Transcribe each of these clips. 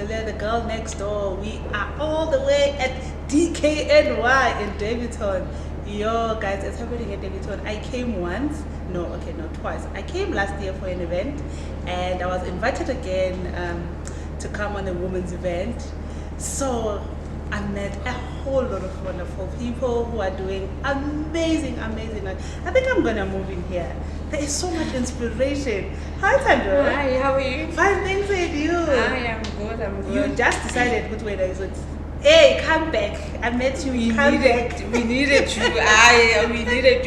the girl next door. We are all the way at DKNY in Davidson. Yo, guys, it's happening at Davidson. I came once. No, okay, no, twice. I came last year for an event, and I was invited again to come on a women's event. So I met a whole lot of wonderful people who are doing amazing. I think I'm gonna move in here. There is so much inspiration. Hi, Thando. Hi, how are you? Fine, thanks, and you? I am good, You just decided which way that is. Hey, come back. I met you. We Come needed back. you. We needed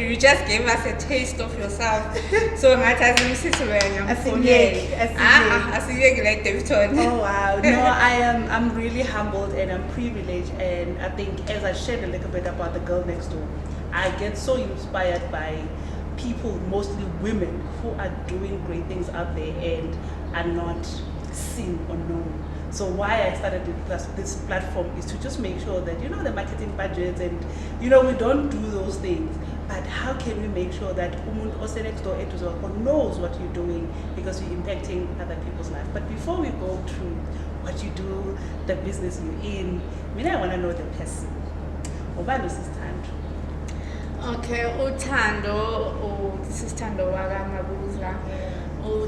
you. You just gave us a taste of yourself. So I like Davidson. Oh wow! No, I'm really humbled and I'm privileged, and I think as I shared a little bit about the girl next door, I get so inspired by people, mostly women, who are doing great things out there and are not seen or known. So why I started this platform is to just make sure that the marketing budgets and we don't do those things. But how can we make sure that umuntu ose next door knows what you're doing because you're impacting other people's life? But before we go through what you do, the business you're in, I want to know the person. Ubani is Thando? Okay, Thando. This is Thando Mabuza.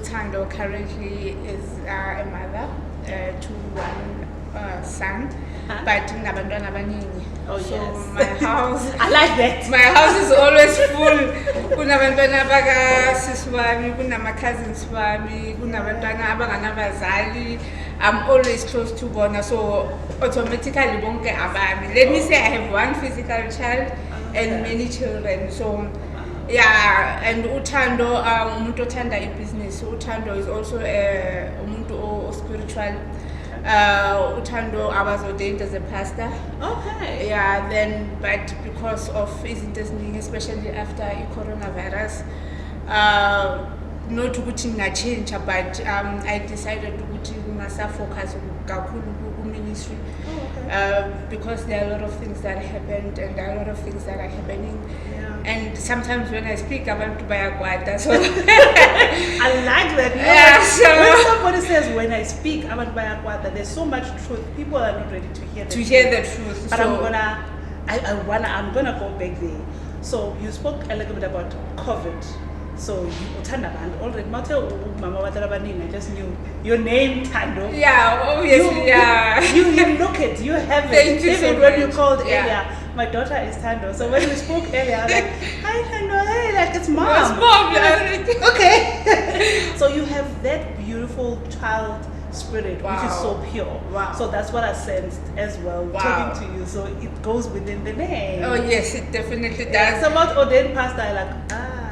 Thando currently is a mother to one son, but nabantwana abaningi. Oh, so yes. My house, I like that. My house is always full. Kunabantwana baka-sis wami, kunama-cousins wami, kunabantwana abanganabazali. I'm always close to bona, so automatically bonke abami. Let me say I have one physical child and many children. So yeah, and Thando, umuntu othanda business. Thando is also umuntu spiritual. Thando, I was ordained as a pastor. Okay. Yeah, then but because of izinto eziningi, especially after coronavirus, not ukuthi change, but I decided ukuthi ngasa focus kakhulu ku ministry. Because there are a lot of things that happened and there are a lot of things that are happening. And sometimes when I speak, I want to buy a guata. So I like that. When somebody says when I speak, I want to buy a guata, there's so much truth. People are not ready to hear the truth. But so I'm gonna go back there. So you spoke a little bit about COVID. So you Thando and already Mama I just knew your name Thando. Yeah, obviously, You look it, you have it. Thank you even so when much. you called earlier, my daughter is Thando. So when we spoke earlier, I was like, hi Thando, hey, like it's mom. It's mom, yeah. Okay. So you have that beautiful child spirit, which is so pure. Wow. So that's what I sensed as well talking to you. So it goes within the name. Oh yes, it definitely does. Yeah, somewhat ordained pastor,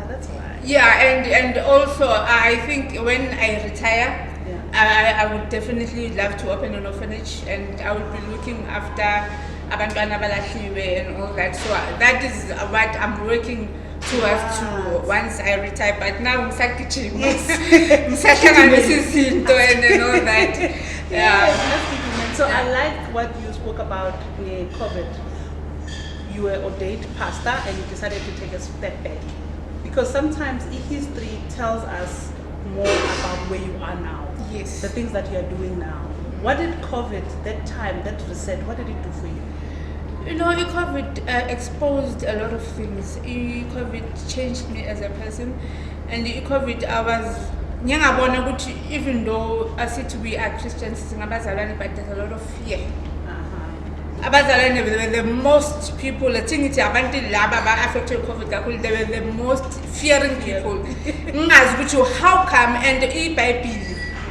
that's why. Yeah, and also I think when I retire, I would definitely love to open an orphanage, and I would be looking after abantwana abalahliwe and all that. So that is what I'm working towards to once I retire. But now I'm and all that. Yeah. So I like what you spoke about COVID. You were ordained pastor and you decided to take a step back. Because sometimes history tells us more about where you are now. Yes. The things that you are doing now. What did COVID, that time, that reset, what did it do for you? COVID exposed a lot of things. COVID changed me as a person. And COVID, I was, even though I said to be a Christian, but there's a lot of fear. The most people, I think it's affected COVID, they were the most fearing people. How come? And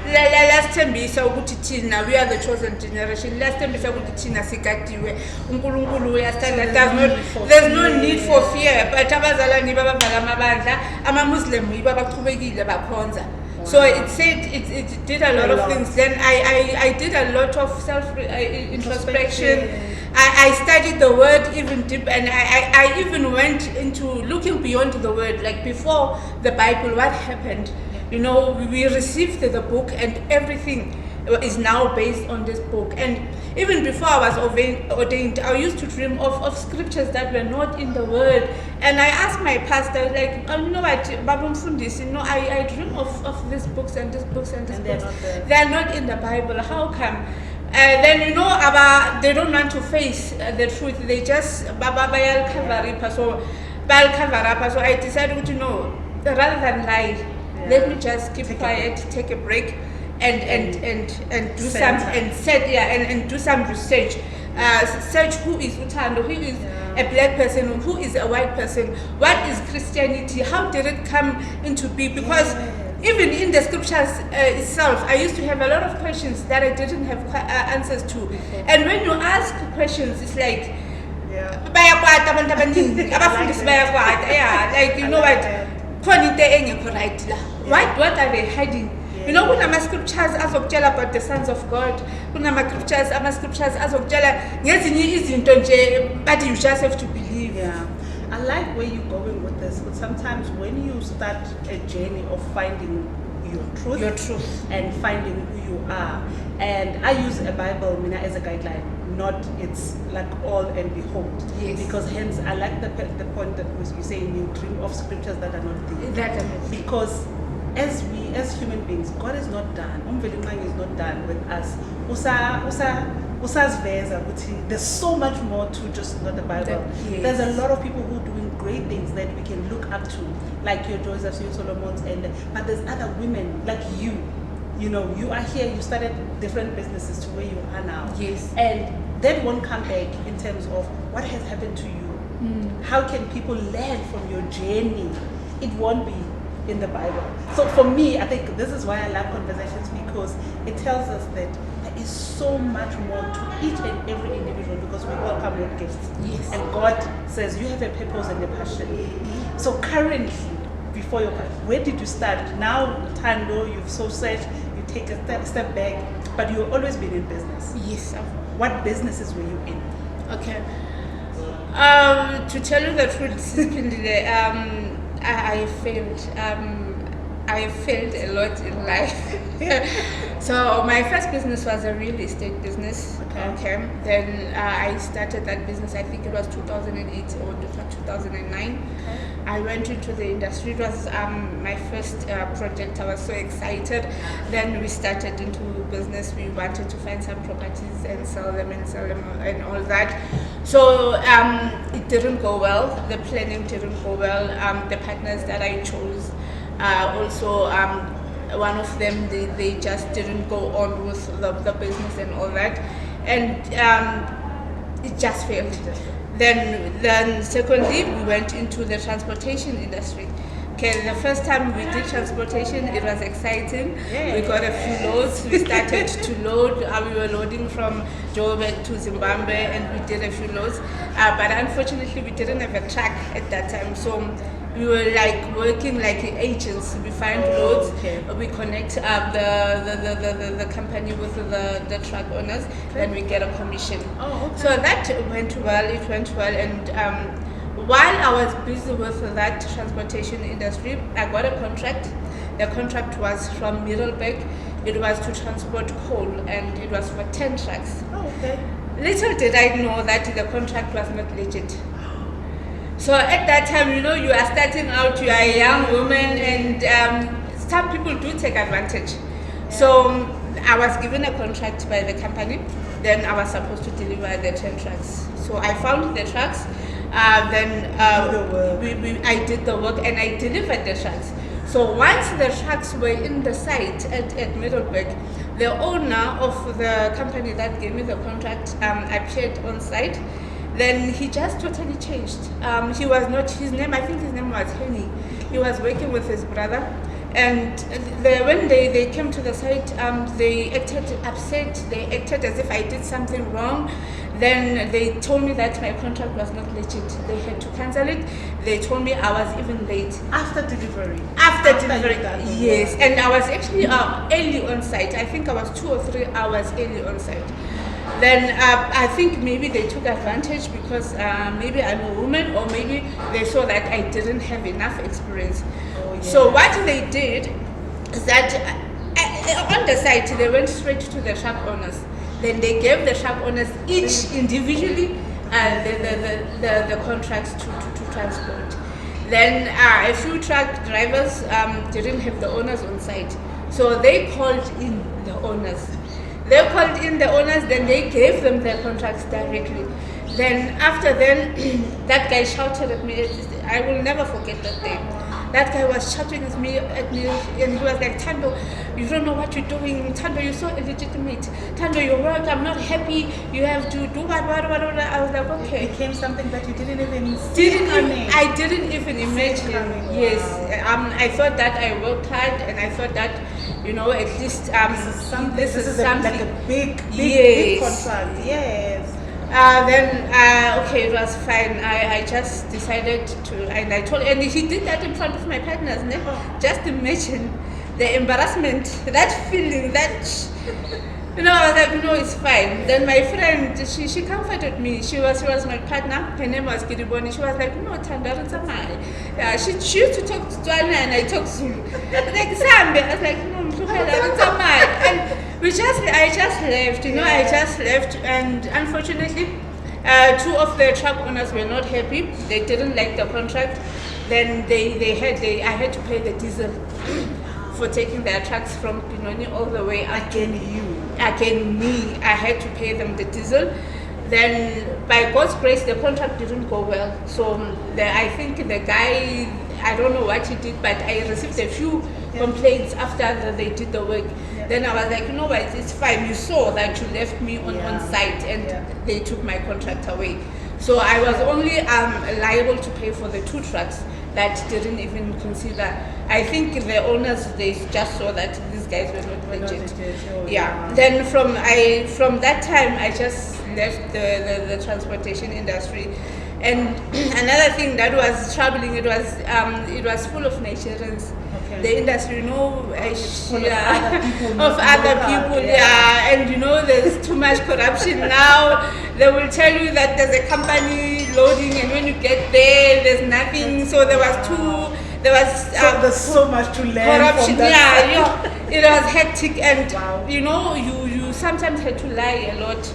last time we saw we are the chosen generation. Last time we saw there's no need for fear. But so it said it did a lot of things. Then I did a lot of self introspection. I studied the word even deep, and I even went into looking beyond the word. Like before the Bible, what happened? We received the book, and everything is now based on this book. And even before I was ordained, I used to dream of scriptures that were not in the word. And I asked my pastor, like, I dream of these books and these books and these books. They are not in the Bible. How come? Then they don't want to face the truth. They just bayal cover up. So I decided to know rather than lie, let me just keep quiet, take a break, and do some and do some research. Search who is Thando, who is a black person, who is a white person, what is Christianity, how did it come into being? Because even in the scriptures itself, I used to have a lot of questions that I didn't have answers to. And when you ask questions, it's like, like what are they hiding? Kuna scriptures azokutshela about the sons of God. Kuna scriptures azokutshela ngezinye izinto nje, but you just have to believe. Yeah. I like where you're going with this, but sometimes when you start a journey of finding your truth and finding who you are, and I use a Bible as a guideline, not it's like all and behold. Yes. Because hence I like the point that was you saying you dream of scriptures that are not there. Because as human beings, God is not done. Umvelimang is not done with us. There's so much more to just not the Bible. There's a lot of people who are doing great things that we can look up to, like your Josephs, your Solomons, but there's other women like you. You are here, you started different businesses to where you are now. Yes. And that won't come back in terms of what has happened to you. How can people learn from your journey? It won't be in the Bible. So for me, I think this is why I love conversations, because it tells us that there is so much more to each and every individual, because we all come with gifts. Yes. And God says you have a purpose and a passion. So currently, before your passion, where did you start? Now, Thando, you've so searched, you take a step back, but you've always been in business. Yes. What businesses were you in? Okay. To tell you the truth, I failed. I failed a lot in life. So my first business was a real estate business. Okay. Then I started that business. I think it was 2008 or 2009. I went into the industry. It was my first project. I was so excited. Then we started into business. We wanted to find some properties and sell them and all that. So it didn't go well. The planning didn't go well. The partners that I chose also, one of them, they just didn't go on with the business and all that. And it just failed. Then secondly, we went into the transportation industry. Okay, the first time we did transportation, it was exciting. We got a few loads. We started to load. We were loading from Joburg to Zimbabwe, and we did a few loads. But unfortunately, we didn't have a truck at that time. So we were like working like agents. We find loads. We connect the company with the truck owners, then we get a commission. So that went well. It went well, and while I was busy with that transportation industry, I got a contract. The contract was from Middleburg. It was to transport coal, and it was for 10 trucks. Little did I know that the contract was not legit. So at that time, you are starting out, you are a young woman, and some people do take advantage. So I was given a contract by the company. Then I was supposed to deliver the 10 trucks. So I found the trucks. I did the work and I delivered the trucks. So once the trucks were in the site at Middleburg, the owner of the company that gave me the contract appeared on site. Then he just totally changed. He was not, I think his name was Henny. He was working with his brother. And when they came to the site, they acted upset. They acted as if I did something wrong. Then they told me that my contract was not legit. They had to cancel it. They told me I was even late. After delivery? After delivery, yes. And I was actually early on site. I think I was 2 or 3 hours early on site. Then I think maybe they took advantage because maybe I'm a woman, or maybe they saw that I didn't have enough experience. So what they did is that on the site, they went straight to the truck owners. Then they gave the truck owners each individually the contracts to transport. Then a few truck drivers didn't have the owners on site. So they called in the owners. They called in the owners, then they gave them their contracts directly. Then after then, that guy shouted at me. I will never forget that day. That guy was shouting at me, and he was like, Thando, you don't know what you're doing. Thando, you're so illegitimate. Thando, your work, I'm not happy. You have to do what. I was like, okay. It became something that you didn't even I didn't even imagine. Yes, I thought that I worked hard, and I thought that, at least this is something like a big contract. Yes. Okay, it was fine. I just decided to, and I told, and he did that in front of my partners. Just imagine the embarrassment, that feeling, that, I was like, no, it's fine. Then my friend, she comforted me. She was my partner. Her name was Kiriboni. She was like, no, Thando, it's a man. Yeah, she used to talk to Tswana and I talk Zulu. Like Zambi, I was like, no, it's a man. And I just left. I just left, and unfortunately, two of the truck owners were not happy. They didn't like the contract. Then I had to pay the diesel for taking their trucks from Pinoni all the way up. Again me, I had to pay them the diesel. Then by God's grace, the contract didn't go well. So I think the guy, I don't know what he did, but I received a few complaints after they did the work. Then I was like, you know what, it's fine. You saw that you left me on site, and they took my contract away. So I was only liable to pay for the 2 trucks that didn't even consider. I think the owners, they just saw that these guys were not legit. Then from that time, I just left the transportation industry. And another thing that was troubling, it was full of Nigerians. The industry, of other people, and there's too much corruption now. They will tell you that there's a company loading, and when you get there's nothing. So there's so much to learn. Corruption, it was hectic, and you sometimes had to lie a lot.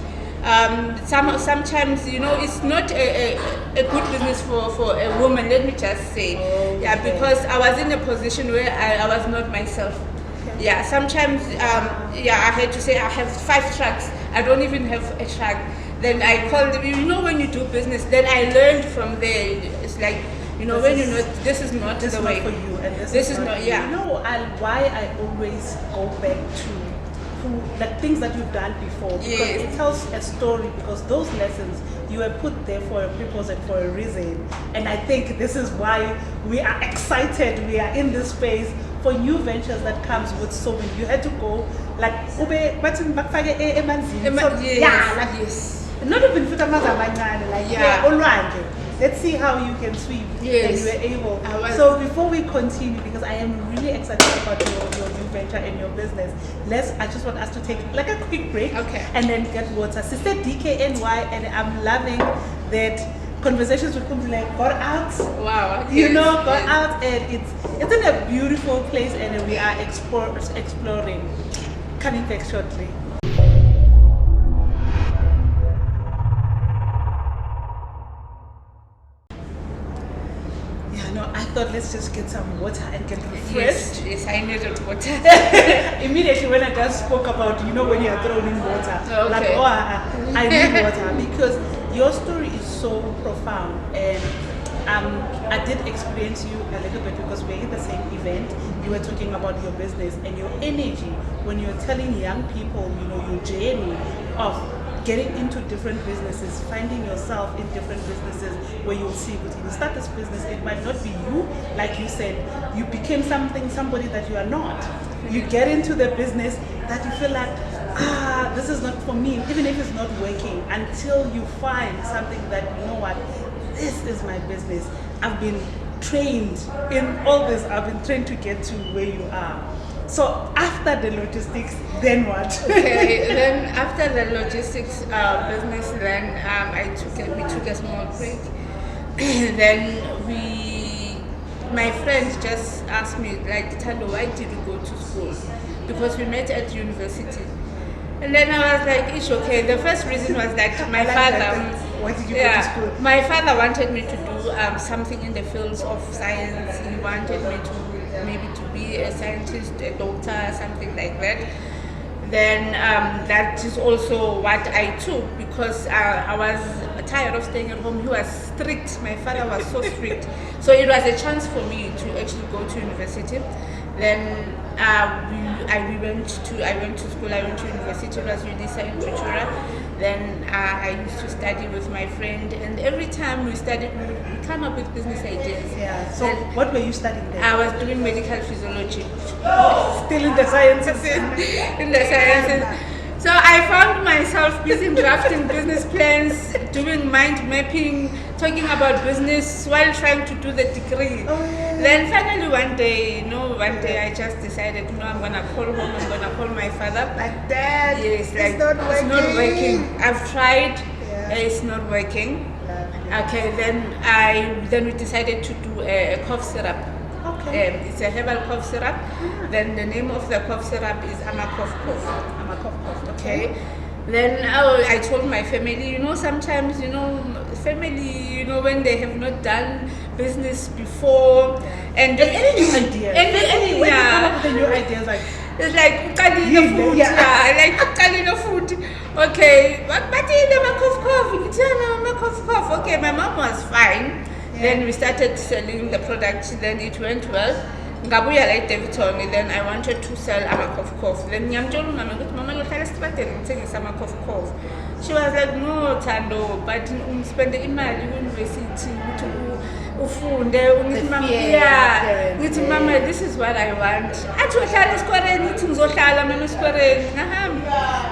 Sometimes it's not a good business for a woman, let me just say. Because I was in a position where I was not myself. Sometimes I had to say I have 5 trucks, I don't even have a truck. Then I called them, when you do business, then I learned from there. It's like, this is not the way for you, and this is not. Why I always go back to things that you've done before, because it tells a story, because those lessons, you were put there for a purpose and for a reason. And I think this is why we are excited, we are in this space for new ventures that comes with so many. You had to go not even let's see how you can swim. And you were able. So before we continue, because I am really excited about your new venture and your business, I just want us to take like a quick break, and then get water. Sister DKNY, and I'm loving that conversations with people like got out. Wow. Got out, and it's in a beautiful place, and we are exploring. Coming back shortly. I thought let's just get some water and get refreshed. Yes, I needed water. Immediately when I just spoke about, when you are thrown in water, I need water, because your story is so profound, and I did experience you a little bit because we're in the same event. You were talking about your business and your energy when you're telling young people, your journey of getting into different businesses, finding yourself in different businesses where you'll see, but you start this business, it might not be you, like you said, you became somebody that you are not. You get into the business that you feel like, this is not for me, even if it's not working, until you find something that, this is my business. I've been trained in all this, I've been trained to get to where you are. So after the logistics, then what? Then after the logistics business, then we took a small break. Then my friend just asked me, like, Thando, why did you go to school? Because we met at university. And then I was like, it's okay. The first reason was that my father. Why did you go to school? My father wanted me to do something in the fields of science. He wanted me to maybe to be a scientist, a doctor, something like that. then that is also what I took, because I was tired of staying at home. He was strict. My father was so strict. So it was a chance for me to actually go to university. Then I went to school. I went to university. It was UNISA in Pretoria. Then I used to study with my friend, and every time we studied, we come up with business ideas. Yeah. So what were you studying then? I was doing medical physiology. Still in the sciences. In the sciences. So I found myself busy drafting business plans, doing mind mapping, talking about business while trying to do the degree. Oh, yeah. Then finally one day I just decided, I'm gonna call home, I'm gonna call my father. Like that. Yes, like, it's not working. It's not working. I've tried, Yeah. it's not working. Lovely. Okay, then we decided to do a cough syrup. Okay. It's a herbal cough syrup. Then the name of the cough syrup is Cough. I'm a cough. Okay. Then I told my family, sometimes, family, when they have not done business before, and any new ideas. and When you come up with the new ideas, like it's like uqalile food, like uqalile food. Okay, but cough. Okay, my mom was fine. Yeah. Then we started selling the product. Then it went well. Ngabuya like Davidson. Then I wanted to sell cough. Then ngiyamtshela umama ukuthi mama lo hlala sibadele ngithengisa cough. She was like, no Thando, but spend imali ku-university ukuthi ufunde ngithi mama ngithi mama, this is what I want. Athi uhlala esikoreni, ngithi ngizohlala mina esikoreni.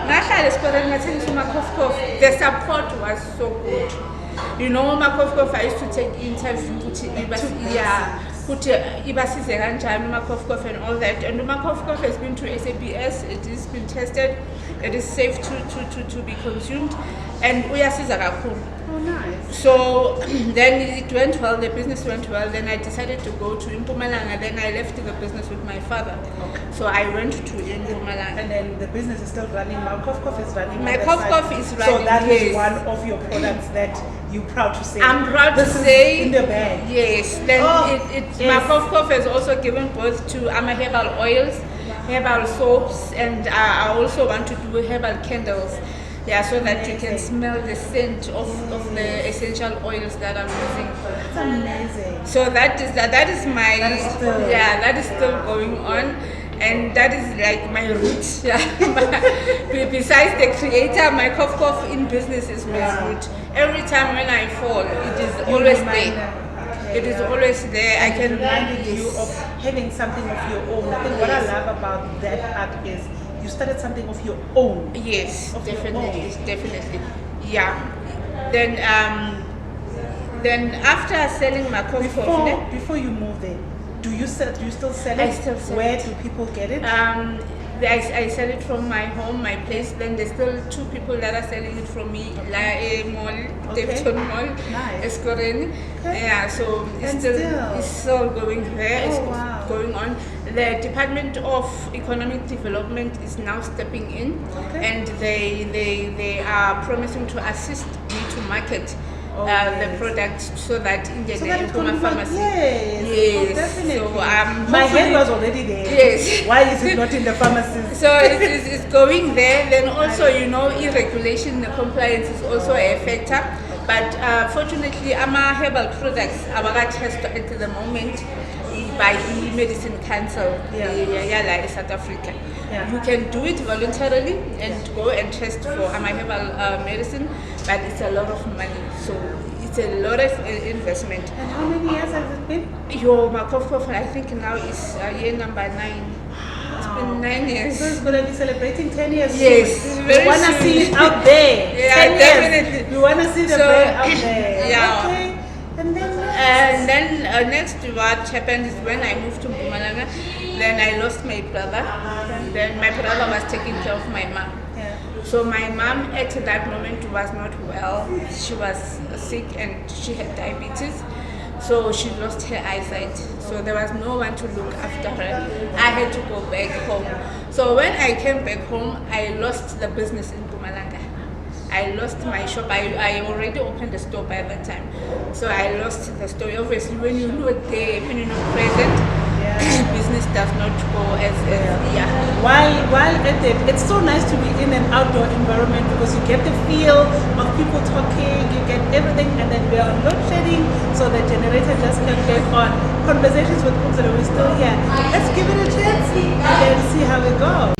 Ngahlala esikoreni ngathengisa cough. The support was so good. Cough, I used to take interview ukuthi ibasize kanjani cough and all that. And cough has been to SABS. It has been tested. It is safe to be consumed, and uyasiza kakhulu. Oh, nice. So then it went well, the business went well. Then I decided to go to Mpumalanga. Then I left the business with my father. Okay. So I went to Mpumalanga. And then the business is still running. My cough is running. My cough is running. So that is yes. one of your products that you're proud to say. I'm proud this to is say. in the bag. Yes. Then yes. my cough has also given birth to herbal oils, herbal soaps, and I also want to do herbal candles. Yeah, so that you can smell the scent of the essential oils that I'm using. That's amazing. So that is my that is still still going on, and that is like my roots. Yeah. Besides the creator, my cough in business is my root. Every time when I fall, it is always there. It is always there. I can remind you of having something of your own. I think what I love about that art is you started something of your own. Yes, of definitely. Yeah. Then after selling my cough, before you move there, do you still sell it? I still sell Where it. do people get it? I sell it from my home, my place. Then there's still 2 people that are selling it from me, Mall, Davidson Mall, Nice. Escoreni. Okay. Yeah, so And it's still going there. It's wow. going on. The Department of Economic Development is now stepping in, and they are promising to assist me to market the product so that in the pharmacy. Yes, definitely. So my head was already there. Yes. Why is it not in the pharmacies? So it's going there. Then also, irregulation, the compliance is also a factor. But fortunately, herbal products are tested at the moment by the Medicine Council in South Africa. Yeah. You can do it voluntarily and go and test for herbal medicine, but it's a lot of money. So it's a lot of investment. And how many years has it been? Your cough, I think now is year number 9. It's been 9 years. So it's going to be celebrating 10 years Yes, soon. very We want to soon. see it out there. Yeah, 10 years. definitely. We want to see the brand out there. Yeah. Okay. And then next what happened is when I moved to Mpumalanga, then I lost my brother. Then my brother was taking care of my mom. Yeah. So my mom at that moment was not well. She was sick and she had diabetes. So she lost her eyesight. So there was no one to look after her. I had to go back home. So when I came back home, I lost the business in Mpumalanga. I lost my shop. I already opened the store by that time. So I lost the store. Obviously, when you're not there, when you're not present, business does not go as While at it, it's so nice to be in an outdoor environment because you get the feel of people talking, you get everything, and then we are on load shedding, so the generator just came back on. Conversations with folks that are still here. Let's give it a chance and then see how it goes.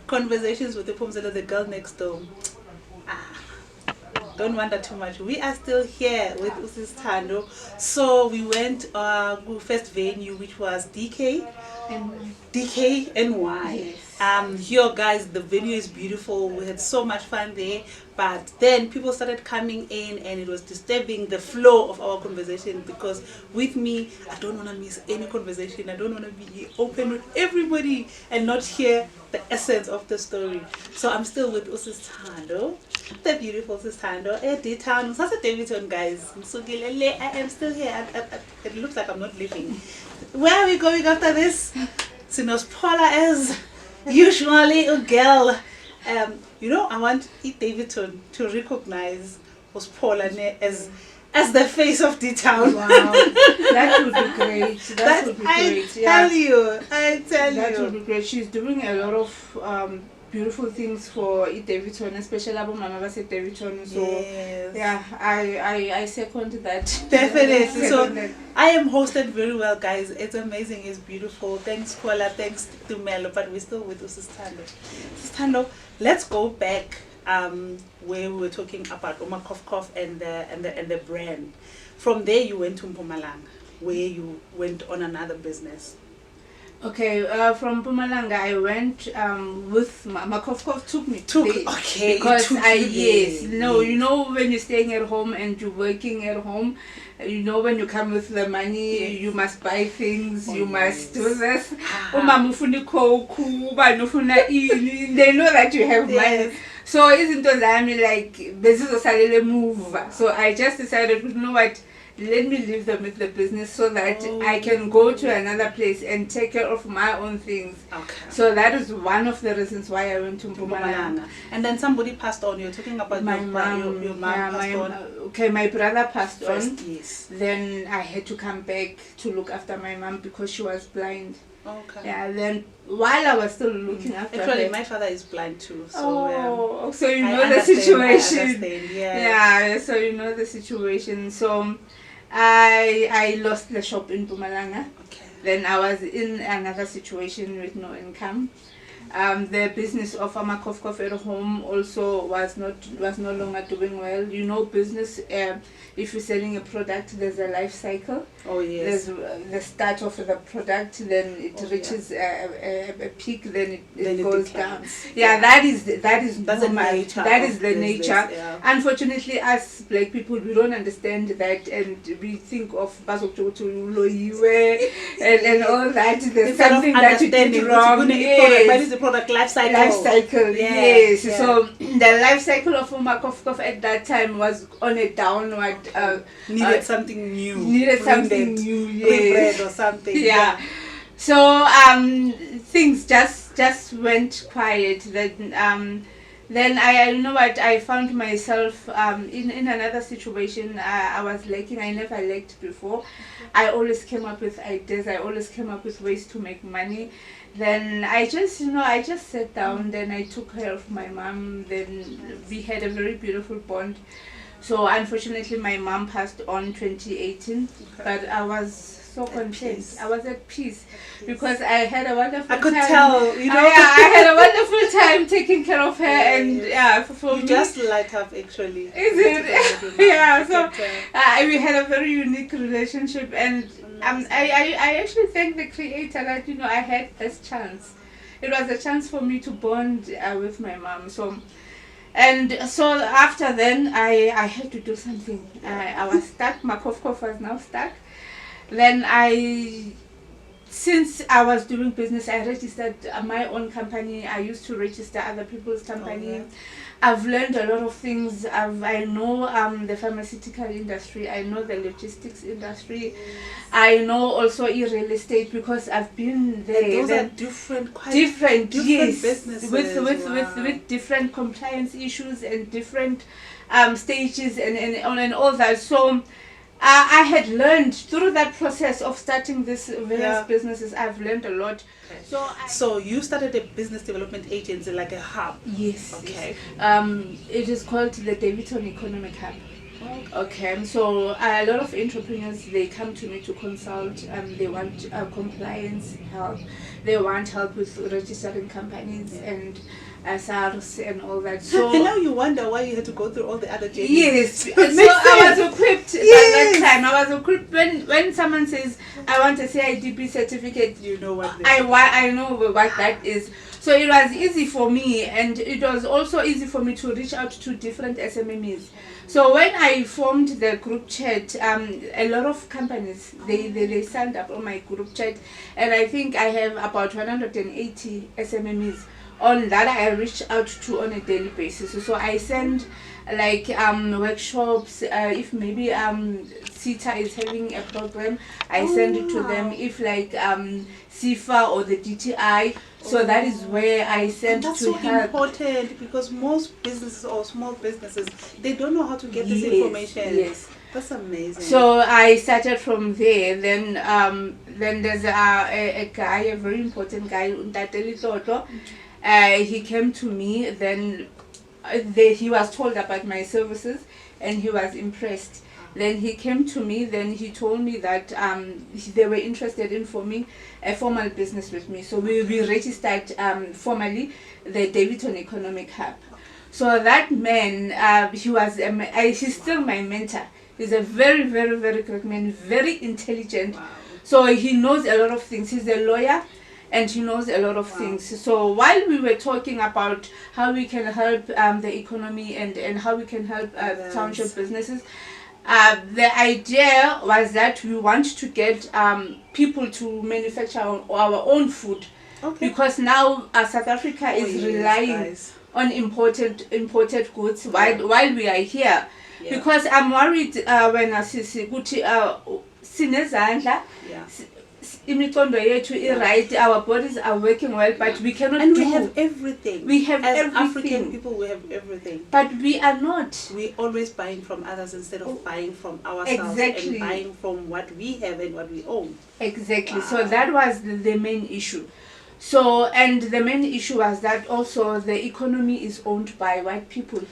Conversations with the Pumzela, the girl next door. Don't wonder too much. We are still here with Usis Thando. So we went to first venue, which was DKNY. Here, guys, the venue is beautiful. We had so much fun there. But then people started coming in, and it was disturbing the flow of our conversation because with me, I don't want to miss any conversation. I don't want to be open with everybody and not hear the essence of the story. So I'm still with Usis Thando, the beautiful Usis Thando. D-Town, Sasa Davidson, guys. I am still here. It looks like I'm not leaving. Where are we going after this? Sinos Paula as usually a girl. I want E. Davidson to recognize Paula as the face of D-Town. Wow, that would be great. That would be great. I tell you. That would be great. She's doing a lot of beautiful things for E. Davidson, especially Abu Mama Base Davidson. So yes. I second that. Definitely. So I am hosted very well, guys. It's amazing. It's beautiful. Thanks, Kola. Thanks to Melo. But we're still with Usis Thando. Usis Thando, let's go back where we were talking about Omakov and the brand. From there, you went to Mpumalanga, where you went on another business. Okay, from Mpumalanga I went with Makov took me okay, because you know when you're staying at home and you're working at home, you know when you come with the money, you must buy things, you must do this. They know that you have money. So isn't it like business move? So I just decided, you know what, let me leave them with the business so that I can go to another place and take care of my own things. Okay. So that is one of the reasons why I went to Mpumalanga. And then somebody passed on. You're talking about my your mom passed on. Okay, my brother passed First, on. yes. Then I had to come back to look after my mom because she was Okay. blind. Yeah, then while I was still looking after actually, her. my father is blind too. So, so you know the situation. I understand, yeah, so you know the situation. So I lost the shop in Mpumalanga. Okay. Then I was in another situation with no income. The business of Amakov at home also was no longer doing well. You know, business, if you're selling a product, there's a life cycle. Oh yes. There's the start of the product, then it reaches a peak, then it goes down. Yeah, that is normal. That is the nature. Yeah. Unfortunately, us black people, we don't understand that, and we think of and all that. There's something that you did wrong. What is the product life cycle? Yes. Yeah. So the life cycle of Umakov at that time was on a downward. Needed something new. Yes. Or something. Yeah. So things just went quiet. Then I you know what, I found myself in another situation. I was lacking. I never lacked before. I always came up with ideas. I always came up with ways to make money. Then I just sat down. Then I took care of my mom. Then we had a very beautiful bond. So unfortunately, my mom passed on 2018, but I was so content. I was at peace because I had a wonderful time. I could tell, you know. I had a wonderful time taking care of her, and for you me, just light up actually. Is it? Yeah. So we had a very unique relationship, and I actually thank the Creator that I had this chance. It was a chance for me to bond with my mom. And so after then, I had to do something. I was stuck. Makov was now stuck. Then I since I was doing business, I registered my own company. I used to register other people's company. Okay. I've learned a lot of things. I know the pharmaceutical industry. I know the logistics industry. I know also real estate because I've been there. And those are different yes, businesses. with different compliance issues and different stages and all that. So I had learned through that process of starting this various businesses. I've learned a lot. So you started a business development agency, like a hub. Yes. Okay. It is called the Davidson Economic Hub. Okay, so a lot of entrepreneurs, they come to me to consult. They want compliance help. They want help with registering companies and SARS and all that. So and now you wonder why you had to go through all the other changes. Yes, so I was equipped by that time. I was equipped when someone says I want a CIDP certificate. You know what? I know what that is. So it was easy for me, and it was also easy for me to reach out to different SMMEs. So when I formed the group chat, a lot of companies they signed up on my group chat, and I think I have about 180 SMMEs on that I reach out to on a daily basis. So I send like workshops. If maybe CETA is having a program, I send it to them. If like CIFA or the DTI. So that is where I send that's to so help. important because most businesses or small businesses, they don't know how to get this Yes, information. yes. That's amazing. So I started from there. Then there's a guy, a very important guy, Ntateli Toto. He came to me. Then he was told about my services, and he was impressed. Then he came to me. Then he told me that they were interested in forming a formal business with me. So we registered formally the Davidson Economic Hub. So that man, he's still my mentor. He's a very, very, very good man, very intelligent. Wow. So he knows a lot of things. He's a lawyer, and he knows a lot of things. So while we were talking about how we can help the economy and how we can help township businesses, the idea was that we want to get people to manufacture our own food. Okay. Because now South Africa is relying on imported goods while we are here. Yeah. Because I'm worried when I see sinezandla imikondo yethu right, our bodies are working well, but we cannot and we have everything. We have As everything. African people, we have everything. But we are not. We always buying from others instead of buying from ourselves and buying from what we have and what we own. Exactly. Wow. So that was the main issue. So, and the main issue was that also the economy is owned by white people.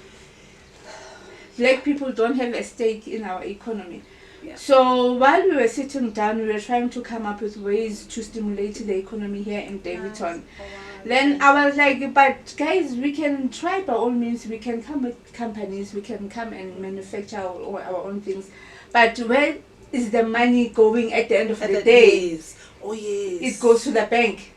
Black people don't have a stake in our economy. Yeah. So while we were sitting down, we were trying to come up with ways to stimulate the economy here in Davidson. Nice. Oh, wow. Then I was like, but guys, we can try by all means. We can come with companies. We can come and manufacture our own things. But where is the money going at the end of the day? Yes. Oh, yes. It goes to the bank.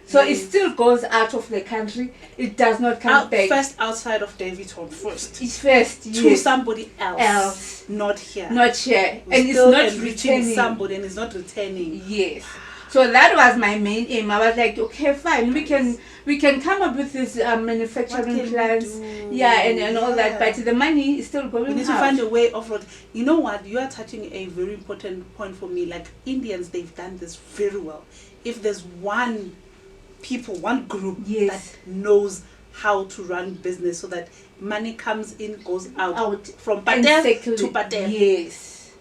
So it still goes out of the country. It does not come back. First outside of Davidson first. It's first, to somebody else. Not here. Not here. And it's not returning. Somebody and it's not returning. Yes. So that was my main aim. I was like, okay, fine. We can come up with this manufacturing plans. Yeah, and all that. But the money is still going out. We need to find a way of it. You know what? You are touching a very important point for me. Like Indians, they've done this very well. If there's one group that knows how to run business so that money comes in, goes out from Patel to Patel. Yes.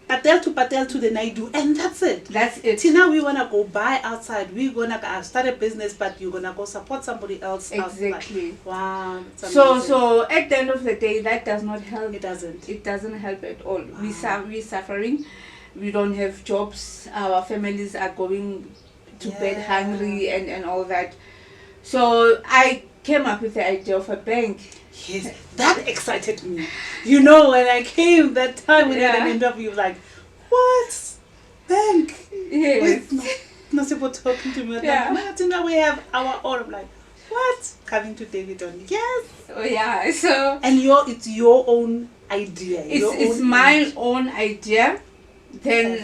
Patel to the Naidu, and that's it. That's it. See, now we want to go buy outside. We're going to start a business, but you're going to go support somebody else. Exactly. Outside. Wow. So at the end of the day, that does not help. It doesn't. It doesn't help at all. Wow. We're suffering. We don't have jobs. Our families are going to bed hungry and all that. So I came up with the idea of a bank. Yes, that excited me. You know, when I came that time when I had an interview, like, what? Bank? Yes. No people talking to me. Like, now we have our own. I'm like, what? Coming to Davidson. Yes. Oh yeah. So and it's your own idea. It's my own idea. Then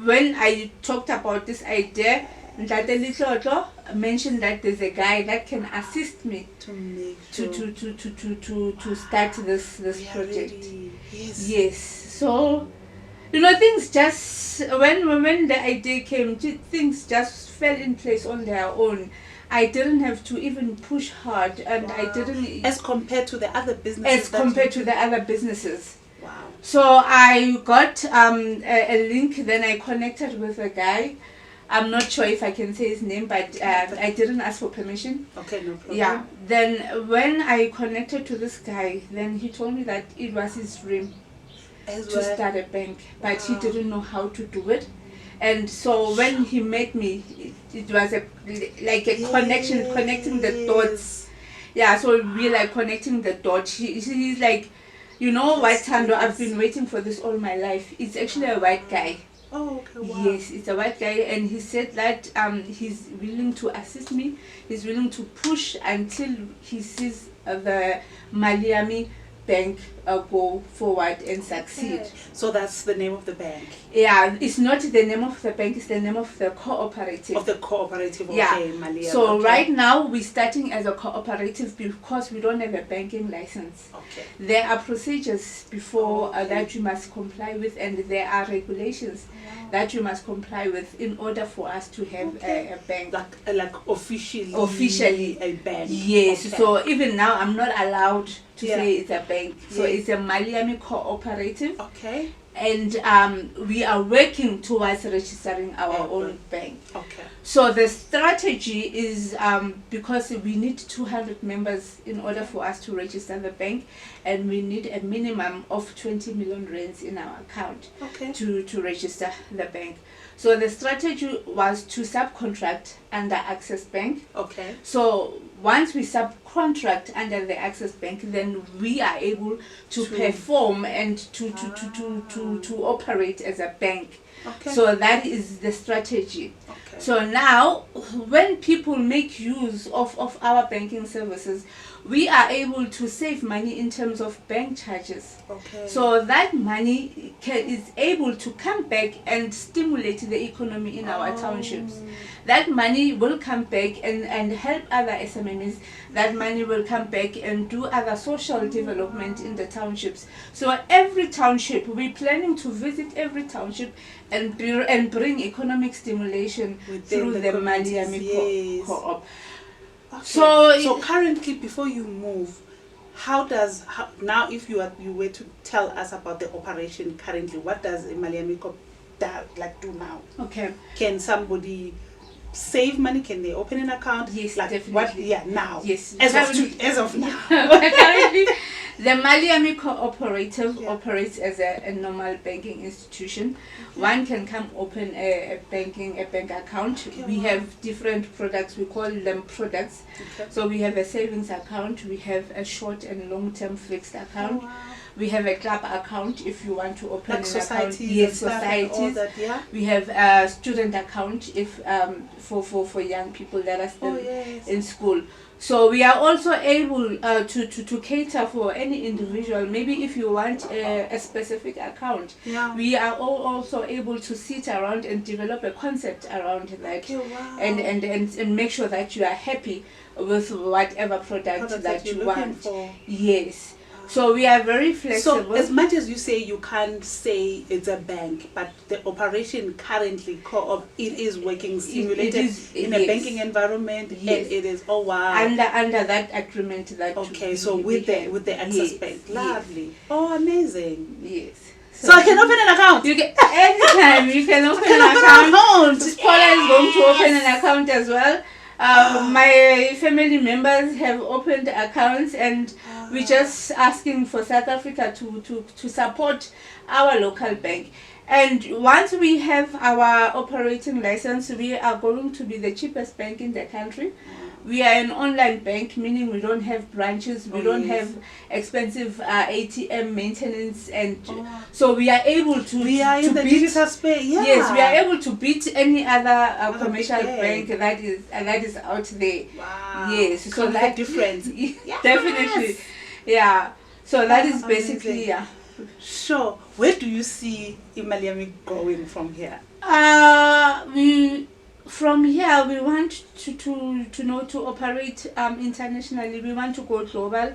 when I talked about this idea, Ntate Litlotlo mentioned that there's a guy that can assist me To make to start this we are project. ready. Yes. Yes. So things just when the idea came, things just fell in place on their own. I didn't have to even push hard, and I didn't As compared to the other businesses. to the other businesses. Wow. So I got a link. Then I connected with a guy. I'm not sure if I can say his name, but I didn't ask for permission. Okay, no problem. Yeah. Then when I connected to this guy, then he told me that it was his dream to start a bank, but he didn't know how to do it. And so when he met me, it was like a connection, connecting the dots. Yeah, so we like connecting the dots. He's like, what, Thando, I've been waiting for this all my life. It's actually a white guy. Oh, okay, wow. Yes, it's a white guy, and he said that he's willing to assist me. He's willing to push until he sees the Mali Yami Bank go forward and succeed. Okay. So that's the name of the bank. Yeah, it's not the name of the bank, it's the name of the cooperative. Of the cooperative, okay, Yeah. Mali Yami. So Okay. right now we're starting as a cooperative because we don't have a banking license. Okay. There are procedures before Okay. that you must comply with, and there are regulations that you must comply with in order for us to have a bank. Like officially a bank. Yes. Okay. So even now I'm not allowed to Yeah. say it's a bank. So Yes. it's a Mali Yami cooperative. Okay. And we are working towards registering our own bank. Okay. So the strategy is because we need 200 members in order for us to register the bank, and we need a minimum of 20 million rands in our account Okay. to register the bank. So the strategy was to subcontract under Access Bank. Okay. So once we subcontract under the Access Bank, then we are able to perform and to operate as a bank. Okay. So that is the strategy. Okay. So now, when people make use of our banking services, we are able to save money in terms of bank charges. Okay. So that money is able to come back and stimulate the economy in our townships. That money will come back and help other SMMEs. That money will come back and do other social development in the townships. So every township, we're planning to visit every township and bring economic stimulation through the Mali Yami co-op. Okay. So currently, before you move, now if you were to tell us about the operation currently, what does a Mali Yami co-op do now? Okay. Can somebody save money? Can they open an account? Yes, definitely. What? Yeah, now. Yes. As of now. Currently, the Mali Yami cooperative operates as a normal banking institution. One can come open a bank account. We have different products. We call them products. Okay. So we have a savings account. We have a short and long-term fixed account. Oh, wow. We have a club account if you want to open Like an account. societies Yes, and stuff and all societies. that, yeah? We have a student account if for young people that are still in school. So we are also able to cater for any individual. Maybe if you want a specific account, we are also able to sit around and develop a concept around that. Okay, wow. and make sure that you are happy with whatever product that you want. For. Yes. So we are very flexible. So as much as you say you can't say it's a bank, but the operation currently co-op, it is working simulated in a banking environment, and it is under that agreement that with the Access Bank. Lovely. Oh, amazing. Yes. So I can open an account. You can anytime you can open an account. Paula is going to open an account as well. My family members have opened accounts, and we're just asking for South Africa to support our local bank. And once we have our operating license, we are going to be the cheapest bank in the country. We are an online bank, meaning we don't have branches, we don't have expensive ATM maintenance, and so we are able to. We are in the digital space. Yeah. Yes, we are able to beat any other commercial bank that is out there. Wow. Yes, so that difference. definitely, yeah. So that is basically Sure. Where do you see Mali Yami going from here? From here we want to operate internationally. We want to go global.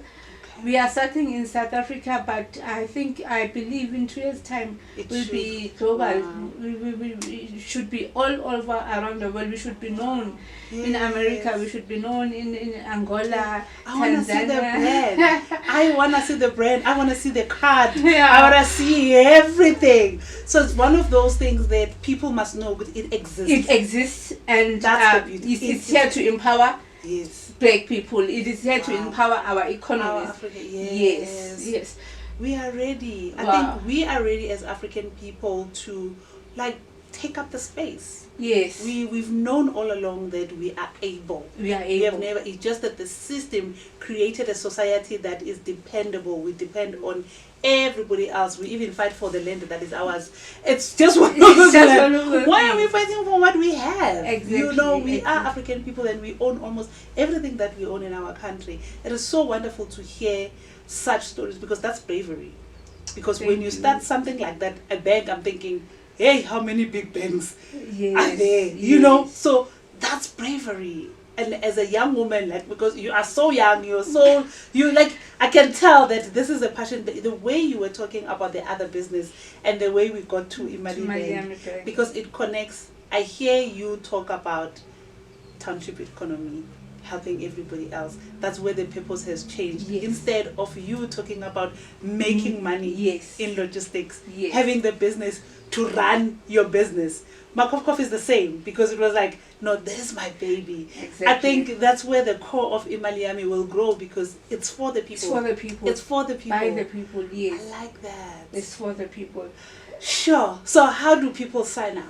We are starting in South Africa, but I believe in 2 years' time we'll be global. Wow. We should be all over around the world. We should be known in America. We should be known in Angola, I want to see the Tanzania. brand. I want to see the brand. I want to see the card. Yeah. I want to see everything. So it's one of those things that people must know, but it exists. It exists, and That's the beauty. it's here to empower Yes. Black people. It is here to Wow. empower our economies. Africa, Yes. We are ready. I Wow. think we are ready as African people to take up the space. Yes. We've known all along that we are able. We are We have able. never. It's just that the system created a society that is dependable. We depend on everybody else. We even fight for the land that is ours. It's just one of those. It's just one of those Why are we things. fighting for what we have? Exactly, You know, we are exactly. African people and we own almost everything that we own in our country. It is so wonderful to hear such stories because that's bravery. Because when Thank you you. start something like that, a bank, I'm thinking, hey, how many big banks Yes. are there? You know, so that's bravery. And as a young woman, because you are so young, I can tell that this is a passion. The way you were talking about the other business and the way we got to Mali Mali Bank, Yami Bank. because it connects. I hear you talk about township economy, helping everybody else. That's where the purpose has changed. Yes. Instead of you talking about making money Yes. in logistics, Yes. having the business to run your business. Makofkof is the same because it was like, no, this is my baby. Exactly. I think that's where the core of Mali Yami will grow because it's for the people. It's for the people. It's for the people. By the people, yes. I like that. It's for the people. Sure. So how do people sign up?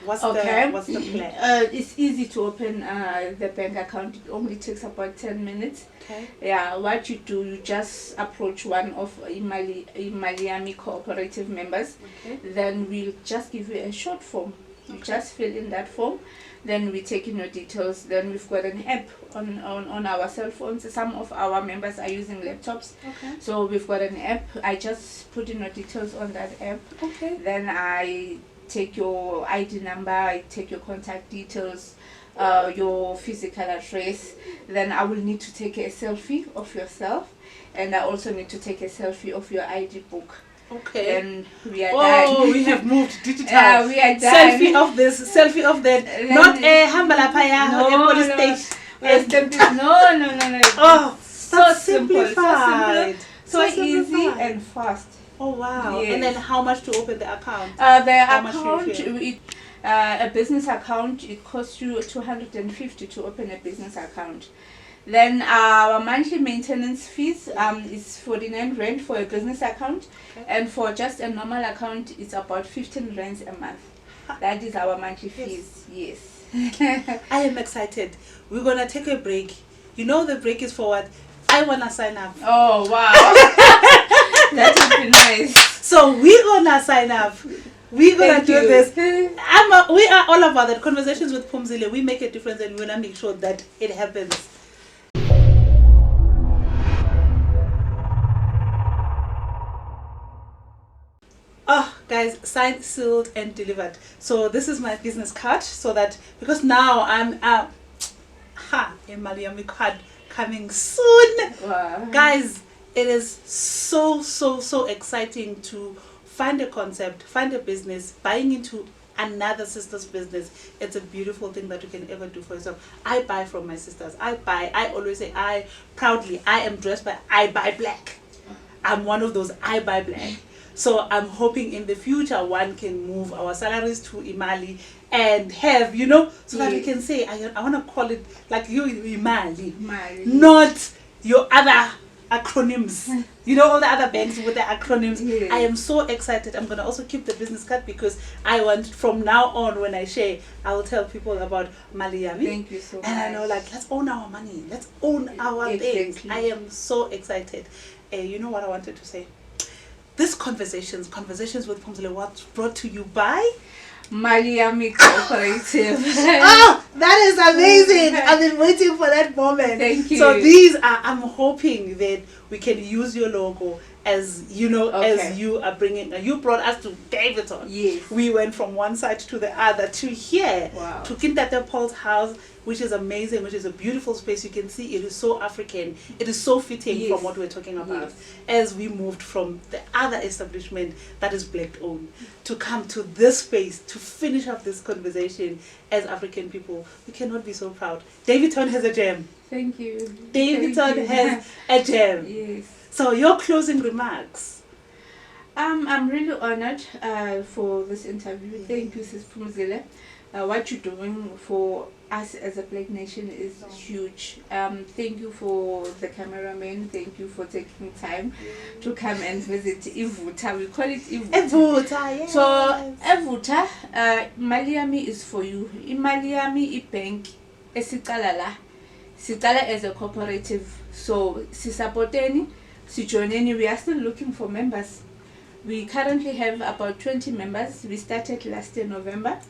What's Okay. the plan? It's easy to open the bank account. It only takes about 10 minutes. Okay. Yeah, what you do, you just approach one of Mali Yami cooperative members. Okay. Then we'll just give you a short form. You Okay. just fill in that form. Then we take in your details. Then we've got an app on our cell phones. Some of our members are using laptops. Okay. So we've got an app. I just put in your details on that app. Okay. Then I take your ID number, I take your contact details, your physical address. Then I will need to take a selfie of yourself, and I also need to take a selfie of your ID book. Okay. And we are done. Oh, we have moved digital. Yeah, we are done. Selfie of this, selfie of that. Then- Not a hambalapaya, No, a police no. station. No. Oh, So that's simple, simplified. so easy simplified. and fast. Oh wow! Yes. And then how much to open the account? The How much account, do you a business account, it costs you 250 to open a business account. Then our monthly maintenance fees is 49 rand for a business account, Okay. and for just a normal account, it's about 15 rands a month. That is our monthly Yes. fees. Yes. I am excited. We're gonna take a break. You know the break is for what? I wanna sign up. Oh wow, that would be nice. So we're gonna sign up. We're gonna Thank do you. this. We are all about that. Conversations with Phumzile. We make a difference and we wanna make sure that it happens. Oh, guys, signed, sealed, and delivered. So this is my business card. So that because now I'm a Mali Yami card coming soon. Wow. Guys, it is so exciting to find a concept, find a business, buying into another sister's business. It's a beautiful thing that you can ever do for yourself. I buy from my sisters. I always say, I am dressed by I buy black. I'm one of those I buy black. So I'm hoping in the future one can move our salaries to Imali and have, so that we can say, I want to call it like you, Imali. Mali. Not your other acronyms. All the other banks with the acronyms. Yes. I am so excited. I'm going to also keep the business card because I want from now on when I share, I will tell people about Mali Yami. Thank you so much. And I know let's own our money. Let's own our things. Exactly. I am so excited. You know what I wanted to say? This conversations with Phumzile was brought to you by Mali Yami Cooperative. Oh, that is amazing. I've been waiting for that moment. Thank you. So these are, I'm hoping that we can use your logo as you know, Okay. as you are bringing, you brought us to Davidton. Yes. We went from one side to the other to here, Wow. to Kintate Paul's house, which is amazing, which is a beautiful space. You can see it is so African. It is so fitting Yes. from what we're talking about. Yes. As we moved from the other establishment that is black owned to come to this space to finish up this conversation as African people, we cannot be so proud. Davidton has a gem. Thank you. Davidton has a gem. Yes. So your closing remarks. I'm really honored for this interview. Thank you, Sis Pumzile. What you're doing for us as a Black Nation is huge. Thank you for the cameraman. Thank you for taking time to come and visit Ivuta. We call it Ivuta. Evuta, yes. So Evuta, Mali Yami is for you. In Mali Yami Bank, esiqala la. Siqala as a cooperative. So sisapoteni, sijoineni. We are still looking for members. We currently have about 20 members. We started last year November.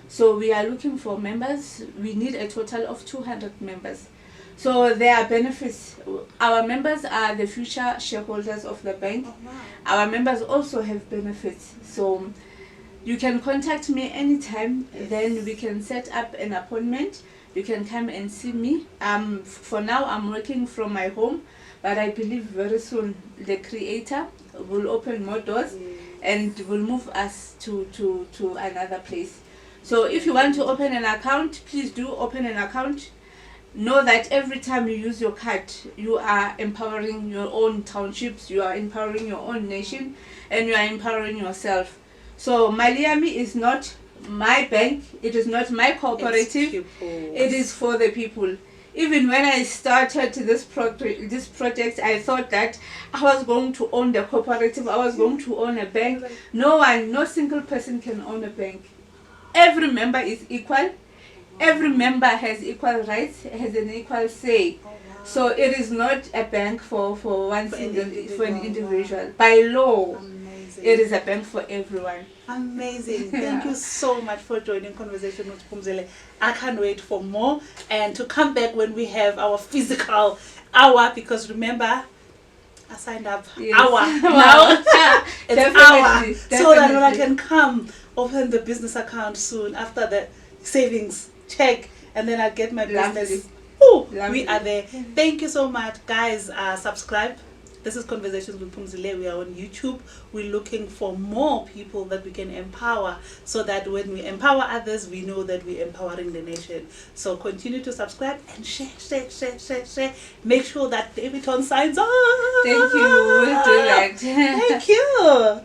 So we are looking for members. We need a total of 200 members. So there are benefits. Our members are the future shareholders of the bank. Oh, wow. Our members also have benefits. So you can contact me anytime. Yes. Then we can set up an appointment. You can come and see me. For now, I'm working from my home, but I believe very soon the Creator will open more doors and will move us to another place. So if you want to open an account, please do open an account. Know that every time you use your card, you are empowering your own townships, you are empowering your own nation, and you are empowering yourself. So Mali Yami is not my bank, it is not my cooperative, it is for the people. Even when I started this project, I thought that I was going to own the cooperative, I was going to own a bank. No single person can own a bank. Every member is equal. Every member has equal rights, has an equal say. Oh, wow. So it is not a bank for an individual. Wow. By law, Amazing. it is a bank for everyone. Amazing. Thank you so much for joining Conversation with Pumzile. I can't wait for more and to come back when we have our physical hour, because remember, I signed up Yes. hour Wow. now. It's Definitely, so that when I definitely. can come open the business account soon after the savings check, and then I get my Lovely. business. Ooh, we Lovely. are there. Thank you so much, guys. Subscribe. This is Conversations with Pumzile. We are on YouTube. We're looking for more people that we can empower, so that when we empower others, we know that we're empowering the nation. So continue to subscribe and share. Make sure that Davidton signs on. Thank you. We'll do that. Thank you.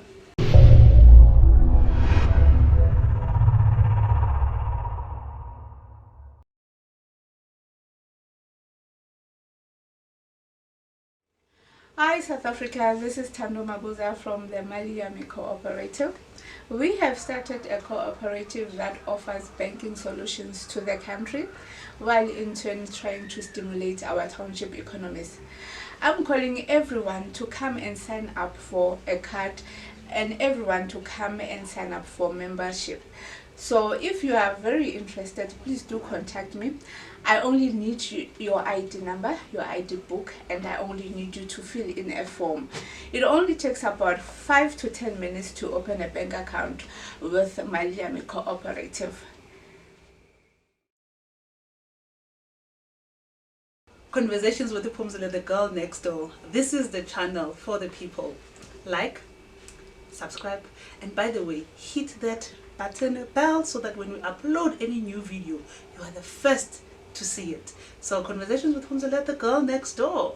Hi South Africa, this is Thando Mabuza from the Mali Yami Cooperative. We have started a cooperative that offers banking solutions to the country, while in turn trying to stimulate our township economies. I'm calling everyone to come and sign up for a card, and everyone to come and sign up for membership. So if you are very interested, please do contact me. I only need your ID number, your ID book, and I only need you to fill in a form. It only takes about 5 to 10 minutes to open a bank account with Mali Yami Cooperative. Conversations with the Pumzile, the girl next door. This is the channel for the people. Like, subscribe, and by the way, hit that button bell so that when we upload any new video, you are the first to see it. So Conversations with Pumzile, the girl next door.